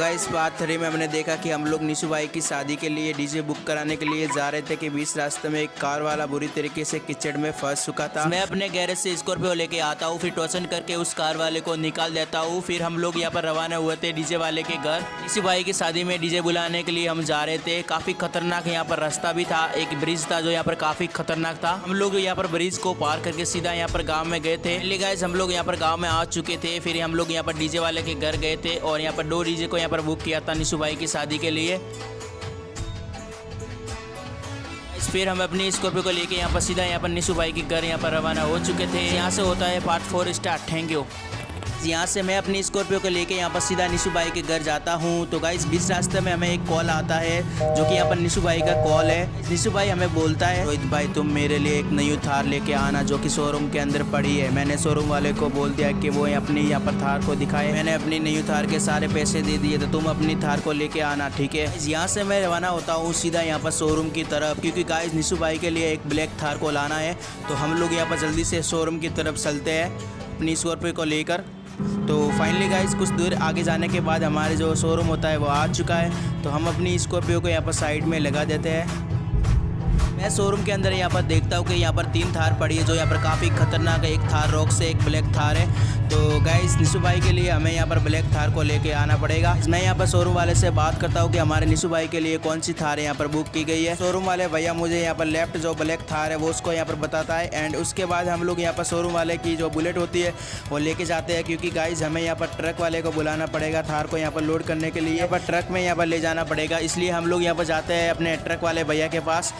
Guys part 3 में हमने देखा कि हम लोग निशु भाई की शादी के लिए डीजे बुक कराने के लिए जा रहे थे कि बीच रास्ते में एक कार वाला बुरी तरीके से कीचड़ में फंस चुका था। मैं अपने गैरेज से स्कॉर्पियो लेके आता हूँ, फिर टोचन करके उस कार वाले को निकाल देता हूँ। फिर हम लोग यहाँ पर रवाना हुए थे डीजे वाले के घर। निशु भाई की शादी में डीजे बुलाने के लिए हम जा रहे थे। काफी खतरनाक यहाँ पर रास्ता भी था, एक ब्रिज था जो यहाँ पर काफी खतरनाक था। हम लोग यहाँ पर ब्रिज को पार करके सीधा यहाँ पर गाँव में गए थे। गाइस हम लोग यहाँ पर गाँव में आ चुके थे। फिर हम लोग यहाँ पर डीजे वाले के घर गए थे और यहाँ पर 2 डीजे को यहाँ पर बुक किया था निशु भाई की शादी के लिए। फिर हम अपनी स्कॉर्पियो को लेके यहाँ पर सीधा यहाँ पर निशु भाई के घर यहाँ पर रवाना हो चुके थे। यहाँ से होता है पार्ट 4 स्टार्ट। Thank you. यहाँ से मैं अपनी स्कॉर्पियो को लेके यहाँ पर सीधा निशु भाई के घर जाता हूँ। तो गाइस बीच रास्ते में हमें एक कॉल आता है जो कि यहाँ पर निशु भाई का कॉल है। निशु भाई हमें बोलता है, रोहित भाई तुम मेरे लिए एक नई थार लेके आना जो कि शोरूम के अंदर पड़ी है। मैंने शोरूम वाले को बोल दिया कि वो अपनी यहाँ पर थार को दिखाए। मैंने अपनी नई थार के सारे पैसे दे दिए, तो तुम अपनी थार को लेके आना, ठीक है। यहाँ से मैं रवाना होता हूँ सीधा यहाँ पर शोरूम की तरफ, क्योंकि गाइस निशु भाई के लिए एक ब्लैक थार को लाना है। तो हम लोग यहाँ पर जल्दी से शोरूम की तरफ चलते हैं अपनी स्कॉर्पियो को लेकर। तो फाइनली गाइस कुछ दूर आगे जाने के बाद हमारे जो शोरूम होता है वो आ चुका है। तो हम अपनी स्कॉर्पियो को यहाँ पर साइड में लगा देते हैं। मैं शोरूम के अंदर यहाँ पर देखता हूँ कि यहाँ पर 3 थार पड़ी है जो यहाँ पर काफ़ी खतरनाक है। एक थार रॉक्स से, एक ब्लैक थार है। तो गाइस निशु भाई के लिए हमें यहाँ पर ब्लैक थार को लेके आना पड़ेगा। मैं यहाँ पर शोरूम वाले से बात करता हूँ कि हमारे निशु भाई के लिए कौन सी थार यहाँ पर बुक की गई है। शोरूम वाले भैया मुझे यहाँ पर लेफ्ट जो ब्लैक थार है वो उसको यहाँ पर बताता है। एंड उसके बाद हम लोग यहाँ पर शोरूम वाले की जो बुलेट होती है वो लेके जाते हैं, क्योंकि गाइस हमें यहाँ पर ट्रक वाले को बुलाना पड़ेगा थार को यहाँ पर लोड करने के लिए। यहाँ पर ट्रक में यहाँ पर ले जाना पड़ेगा, इसलिए हम लोग यहाँ पर जाते हैं अपने ट्रक वाले भैया के पास।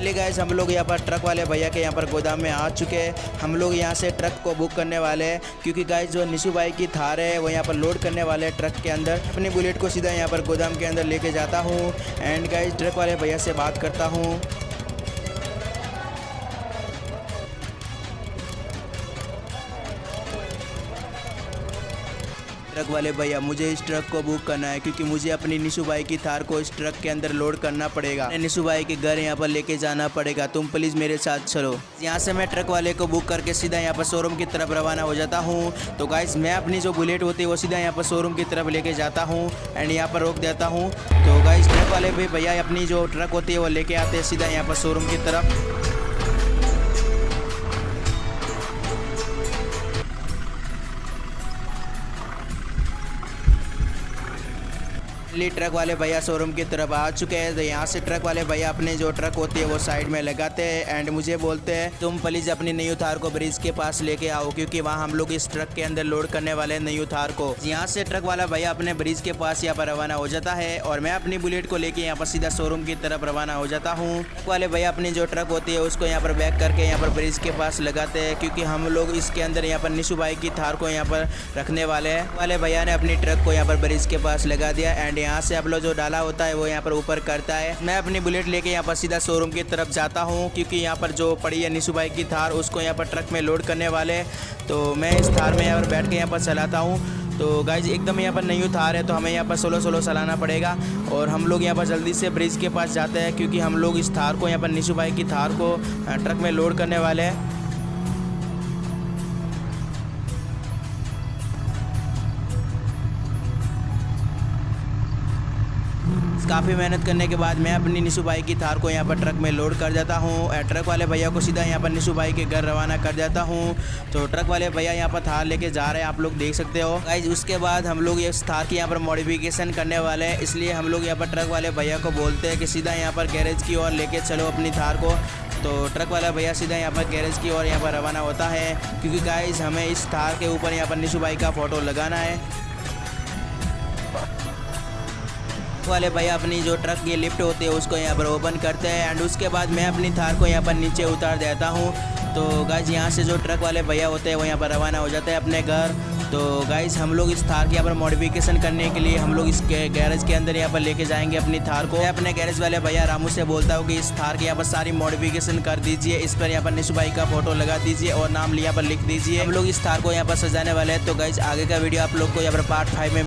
गाइस हम लोग यहाँ पर ट्रक वाले भैया के यहाँ पर गोदाम में आ चुके हैं। हम लोग यहाँ से ट्रक को बुक करने वाले हैं, क्योंकि गाइस जो निशु भाई की थार है वो यहाँ पर लोड करने वाले हैं ट्रक के अंदर। अपनी बुलेट को सीधा यहाँ पर गोदाम के अंदर लेके जाता हूँ एंड गाइस ट्रक वाले भैया से बात करता हूँ। ट्रक वाले भैया मुझे इस ट्रक को बुक करना है, क्योंकि मुझे अपनी निशु भाई की थार को इस ट्रक के अंदर लोड करना पड़ेगा। निशु भाई के घर यहाँ पर लेके जाना पड़ेगा, तुम प्लीज़ मेरे साथ चलो। यहाँ से मैं ट्रक वाले को बुक करके सीधा यहाँ पर शोरूम की तरफ रवाना हो जाता हूँ। तो गाइस मैं अपनी जो बुलेट होती है वो सीधा यहाँ पर शोरूम की तरफ लेके जाता हूँ एंड यहाँ पर रोक देता हूँ। तो गाइस ट्रक वाले भी भैया अपनी जो ट्रक होती है वो लेके आते हैं सीधा यहाँ पर शोरूम की तरफ। ट्रक वाले भैया शोरूम की तरफ आ चुके हैं। तो यहाँ से ट्रक वाले भैया अपने जो ट्रक होती है वो साइड में लगाते हैं एंड मुझे बोलते हैं तुम प्लीज़ अपनी नई थार को ब्रिज के पास लेके आओ, क्योंकि वहाँ हम लोग इस ट्रक के अंदर लोड करने वाले हैं नई थार को। यहाँ से ट्रक वाला भैया अपने ब्रिज के पास यहाँ पर रवाना हो जाता है और मैं अपनी बुलेट को लेके यहाँ पर सीधा शोरूम की तरफ रवाना हो जाता हूँ। ट्रक वाले भैया अपनी जो ट्रक होती है उसको यहाँ पर बैक करके यहाँ पर ब्रिज के पास लगाते हैं, क्योंकि हम लोग इसके अंदर यहाँ पर निशु भाई की थार को यहाँ पर रखने वाले हैं। वाले भैया ने अपनी ट्रक को यहाँ पर ब्रिज के पास लगा दिया एंड यहाँ से आप लोग जो डाला होता है वो यहाँ पर ऊपर करता है। मैं अपनी बुलेट लेके यहाँ पर सीधा शोरूम की तरफ जाता हूँ, क्योंकि यहाँ पर जो पड़ी है निशु भाई की थार उसको यहाँ पर ट्रक में लोड करने वाले। तो मैं इस थार में यहाँ पर बैठ के यहाँ पर चलाता हूँ। तो गाइज एकदम यहाँ पर नई थार है तो हमें यहाँ पर स्लो चलाना पड़ेगा और हम लोग यहाँ पर जल्दी से ब्रिज के पास जाते हैं, क्योंकि हम लोग इस थार को यहाँ पर निशु भाई की थार को ट्रक में लोड करने वाले हैं। काफ़ी मेहनत करने के बाद मैं अपनी निशु भाई की थार को यहाँ पर ट्रक में लोड कर देता हूँ। ट्रक वाले भैया को सीधा यहाँ पर निशु भाई के घर रवाना कर देता हूँ। तो ट्रक वाले भैया यहाँ पर थार लेके जा रहे हैं, आप लोग देख सकते हो गाइज। उसके बाद हम लोग इस थार की यहाँ पर मॉडिफिकेशन करने वाले हैं, इसलिए हम लोग यहाँ पर ट्रक वाले भैया को बोलते हैं कि सीधा यहाँ पर गैरेज की ओर लेके चलो अपनी थार को। तो ट्रक वाला भैया सीधा यहाँ पर गैरेज की ओर यहाँ पर रवाना होता है, क्योंकि गाइज हमें इस थार के ऊपर यहाँ पर निशु भाई का फ़ोटो लगाना है। वाले भैया अपनी जो ट्रक की लिफ्ट होती है उसको यहाँ पर ओपन करते हैं एंड उसके बाद मैं अपनी थार को यहाँ पर नीचे उतार देता हूँ। तो गाइज यहाँ से जो ट्रक वाले भैया होते हैं वो यहाँ पर रवाना हो जाते हैं अपने घर। तो गाइज हम लोग इस थार के यहाँ पर मॉडिफिकेशन करने के लिए हम लोग इस गैरेज के अंदर यहाँ पर लेके जाएंगे अपनी थार को। मैं अपने गैरेज वाले भैया रामू से बोलता हूँ कि इस थार के यहाँ पर सारी मॉडिफिकेशन कर दीजिए, इस पर यहाँ पर निशु भाई का फोटो लगा दीजिए और नाम यहाँ पर लिख दीजिए। हम लोग इस थार को यहाँ पर सजाने वाले हैं। तो गाइज आगे का वीडियो आप लोग को यहाँ पर पार्ट 5 में